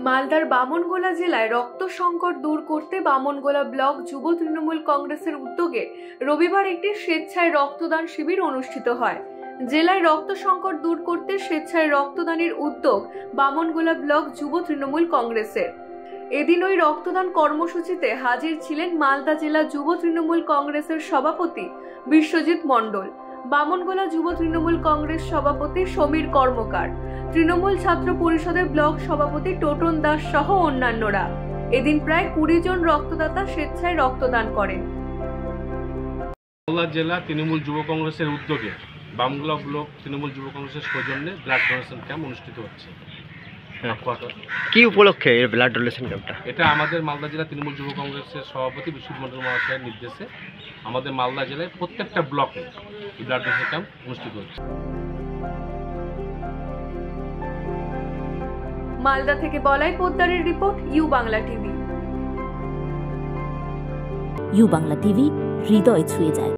মালদার বামনগোলা জেলায় রক্ত সংকট দূর করতে বামনগোলা ব্লক যুব তৃণমূল কংগ্রেসের উদ্যোগে রবিবার একটি স্বেচ্ছায় রক্তদান শিবির অনুষ্ঠিত হয়। জেলায় রক্ত সংকট দূর করতে স্বেচ্ছায় রক্তদানের উদ্যোগ বামনগোলা ব্লক যুব তৃণমূল কংগ্রেসের। এদিন ওই রক্তদান কর্মসূচিতে হাজির ছিলেন মালদা জেলা যুব তৃণমূল কংগ্রেসের সভাপতি বিশ্বজিৎ মণ্ডল, বামনগোলা যুব তৃণমূল কংগ্রেস সভাপতি সমীর কর্মকার, তৃণমূল ছাত্র পরিষদের ব্লক সভাপতি টোটন দাস সহ অন্যান্যরা। এদিন প্রায় 20 জন রক্তদাতা স্বেচ্ছায় রক্তদান করেন। মালদা জেলা তৃণমূল যুব কংগ্রেসের উদ্যোগে বামনগোলা ব্লক তৃণমূল যুব কংগ্রেসের সৌজন্যে ব্লাড ডোনেশন ক্যাম্প অনুষ্ঠিত হচ্ছে। কি উপলক্ষে এই ব্লাড ডোনেশন ক্যাম্পটা? এটা আমাদের মালদা জেলা তৃণমূল যুব কংগ্রেসের সভাপতি বিশ্বজিৎ মণ্ডল মহাশয়ের নির্দেশে আমাদের মালদা জেলায় প্রত্যেকটা ব্লকে ব্লাড ডোনেশন ক্যাম্প অনুষ্ঠিত হচ্ছে। মালদা থেকে বলাই পোদ্দারের report, U Bangla TV. U Bangla TV হৃদয় ছুঁয়ে যায়।